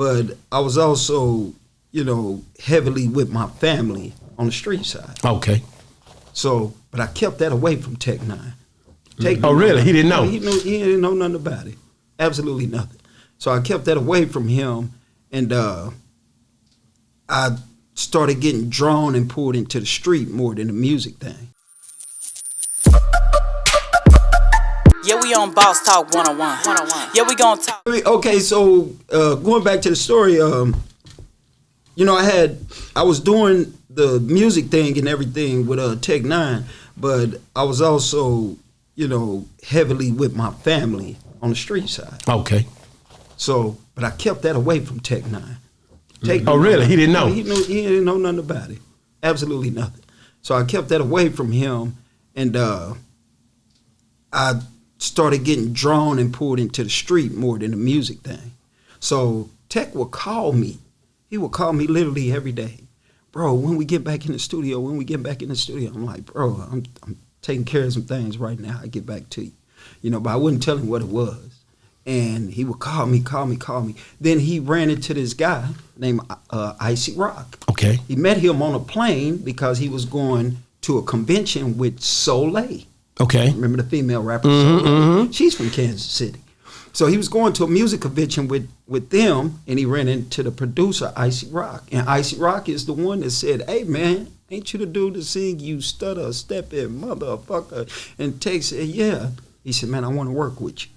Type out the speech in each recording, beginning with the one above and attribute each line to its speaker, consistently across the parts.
Speaker 1: but I was also, heavily with my family on the street side.
Speaker 2: Okay.
Speaker 1: So, but I kept that away from N9ne.
Speaker 2: Oh, really? He didn't know?
Speaker 1: He didn't know nothing about it. Absolutely nothing. So I kept that away from him, and I started getting drawn and pulled into the street more than the music thing.
Speaker 3: Yeah, we on Boss Talk 101. Yeah, we gonna talk.
Speaker 1: Okay, so going back to the story, I was doing the music thing and everything with N9ne, but I was also, heavily with my family on the street side.
Speaker 2: Okay.
Speaker 1: So, but I kept that away from N9ne.
Speaker 2: Oh, really? He didn't know?
Speaker 1: He didn't know nothing about it. Absolutely nothing. So I kept that away from him, and I started getting drawn and pulled into the street more than the music thing. So Tech would call me. He would call me literally every day. Bro, when we get back in the studio, I'm like, bro, I'm taking care of some things right now. I get back to you. But I wouldn't tell him what it was. And he would call me. Then he ran into this guy named Icy Rock.
Speaker 2: Okay.
Speaker 1: He met him on a plane because he was going to a convention with Soleil.
Speaker 2: Okay.
Speaker 1: Remember the female rapper Soleil? Mm-hmm. She's from Kansas City. So he was going to a music convention with them, and he ran into the producer, Icy Rock. And Icy Rock is the one that said, hey, man, ain't you the dude to sing You Stutter Steppin' Motherfucker? And Tech said, yeah. He said, man, I want to work with you.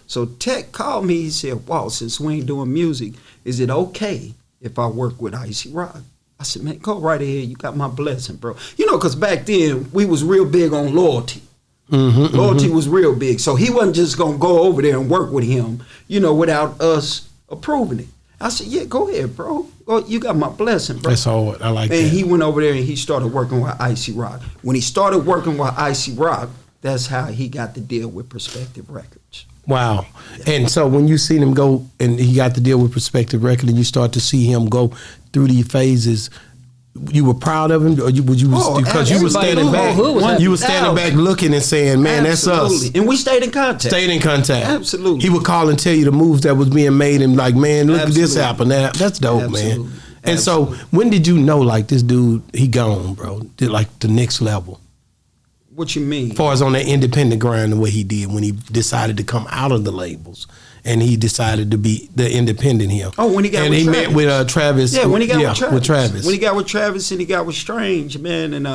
Speaker 1: So Tech called me. He said, Walt, since we ain't doing music, is it okay if I work with Icy Rock? I said, man, go right ahead. You got my blessing, bro. Because back then, we was real big on loyalty. Mm-hmm, loyalty was real big. So he wasn't just going to go over there and work with him, without us approving it. I said, yeah, go ahead, bro. You got my blessing, bro.
Speaker 2: That's all. I like that.
Speaker 1: And he went over there and he started working with Icy Rock. When he started working with Icy Rock, that's how he got the deal with Perspective Records.
Speaker 2: Wow. And so when you seen him go and he got the deal with Perspective Records and you start to see him go through these phases, you were proud of him, or because you were standing back. You were standing back looking and saying, man,
Speaker 1: absolutely.
Speaker 2: That's us.
Speaker 1: And we stayed in contact. Absolutely.
Speaker 2: He would call and tell you the moves that was being made and like, man, look at this happen. That's dope, man. And so when did you know, like, this dude, he gone, bro, did like the next level?
Speaker 1: What you mean?
Speaker 2: As far as on that independent grind, the way he did when he decided to come out of the labels and he decided to be the independent him.
Speaker 1: Oh, when he got
Speaker 2: and
Speaker 1: with
Speaker 2: he
Speaker 1: Travis.
Speaker 2: met with Travis.
Speaker 1: Yeah, when he got with
Speaker 2: Travis.
Speaker 1: When he got with Travis and he got with Strange, man, and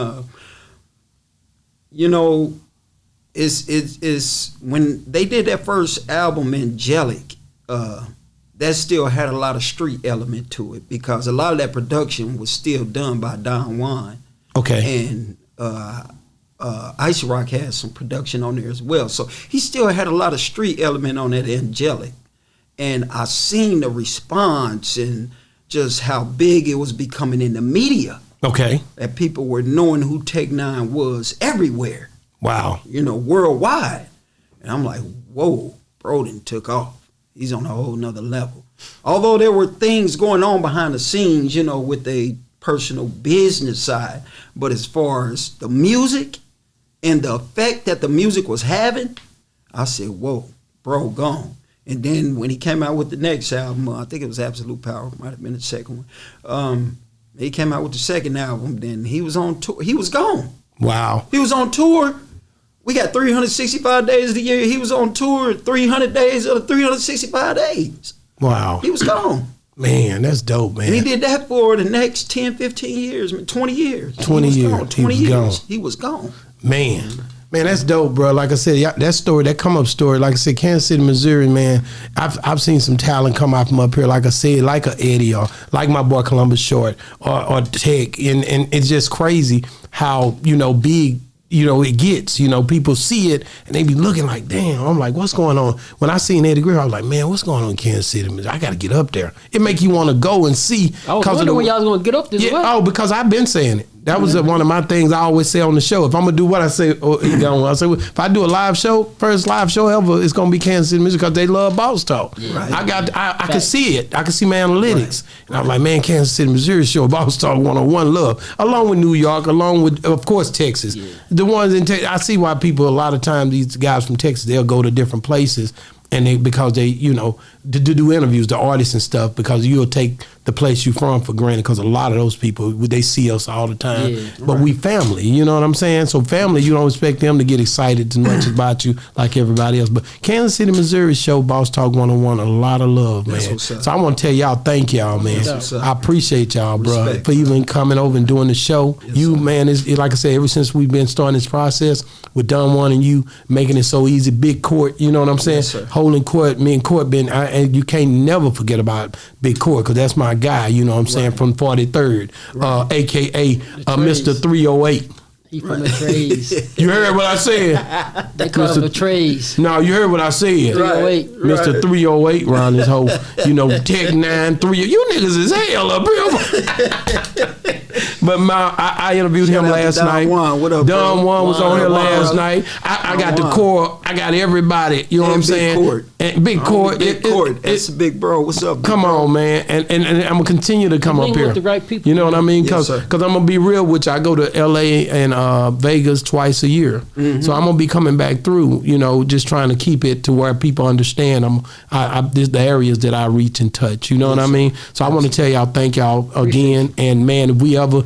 Speaker 1: it's when they did that first album, Angelic, that still had a lot of street element to it because a lot of that production was still done by Don Juan.
Speaker 2: Okay.
Speaker 1: And Icy Rock had some production on there as well. So he still had a lot of street element on that Angelic. And I seen the response and just how big it was becoming in the media.
Speaker 2: Okay.
Speaker 1: That people were knowing who N9ne was everywhere.
Speaker 2: Wow.
Speaker 1: Worldwide. And I'm like, whoa, bro done took off. He's on a whole nother level. Although there were things going on behind the scenes, with the personal business side. But as far as the music and the effect that the music was having, I said, whoa, bro, gone. And then when he came out with the next album, I think it was Absolute Power, might have been the second one. He came out with the second album, then he was on tour. He was gone.
Speaker 2: Wow.
Speaker 1: He was on tour. We got 365 days of the year. He was on tour 300 days of the 365 days.
Speaker 2: Wow.
Speaker 1: He was gone.
Speaker 2: Man, that's dope, man.
Speaker 1: And he did that for the next 10, 15 years, 20 years.
Speaker 2: 20 years.
Speaker 1: Gone. 20
Speaker 2: years.
Speaker 1: Gone. He was gone.
Speaker 2: Man, that's dope, bro. Like I said, that story, that come up story, like I said, Kansas City, Missouri, man, I've seen some talent come out from up here, like I said, like a Eddie or like my boy Columbus Short or Tech. And it's just crazy how, big, it gets, people see it and they be looking like, damn, I'm like, what's going on? When I seen Eddie Greer, I was like, man, what's going on in Kansas City? I got to get up there. It make you want to go and see.
Speaker 4: I was wondering when y'all was going to get up this way.
Speaker 2: Oh, because I've been saying it. That was one of my things I always say on the show. If I'm gonna do what I say, I say if I do a live show, first live show ever, it's gonna be Kansas City music because they love Boss Talk. Yeah. Right. I can see it. I can see my analytics, and I'm like, man, Kansas City, Missouri show, Boss Talk 101 love, along with New York, along with of course Texas. Yeah. The ones in Texas, I see why people a lot of times these guys from Texas they'll go to different places and because they, you know, to do interviews, the artists and stuff, because you'll take the place you from for granted, because a lot of those people, they see us all the time.
Speaker 4: Yeah,
Speaker 2: but we family, you know what I'm saying? So family, you don't expect them to get excited as much about you like everybody else. But Kansas City, Missouri show Boss Talk 101, a lot of love, man. So I want to tell y'all, thank y'all, man. I appreciate y'all, bro, for even coming over and doing the show. Man, is like I said, ever since we've been starting this process with N9ne and you making it so easy, big court, you know what I'm saying? Holding court, me and Court and you can't never forget about Big Court, because that's my guy, you know what I'm saying, from 43rd, aka Mr. 308.
Speaker 4: He from the trades.
Speaker 2: You heard what I said?
Speaker 4: They call him the trades.
Speaker 2: No, you heard what I said.
Speaker 4: 308.
Speaker 2: Mr. 308 around this whole, you know, Tech 9, 3. You niggas is hell up here. But I interviewed him last night.
Speaker 1: What up,
Speaker 2: N9ne was on here last night. I got the core. I got everybody. You know what I'm saying? Big Court.
Speaker 1: Big Court. That's big bro. What's up?
Speaker 2: Come on, man. And I'm gonna continue to come up here.
Speaker 4: With the right people.
Speaker 2: You know what I mean? Because I'm gonna be real with you. I go to LA and Vegas twice a year, so I'm gonna be coming back through. You know, just trying to keep it to where people understand. This the areas that I reach and touch. You know what I mean? So I want to tell y'all, thank y'all again. And man, if we ever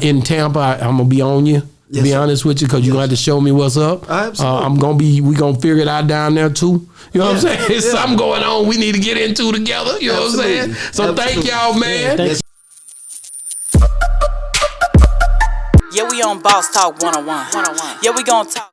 Speaker 2: in Tampa, I'm gonna be on you. To be honest with you, because you're gonna have to show me what's up. Absolutely. We gonna figure it out down there too. You know what I'm saying? There's something going on we need to get into together. You know what I'm saying? So thank y'all, man.
Speaker 3: Yeah, we on Boss Talk 101. Yeah, we gonna talk.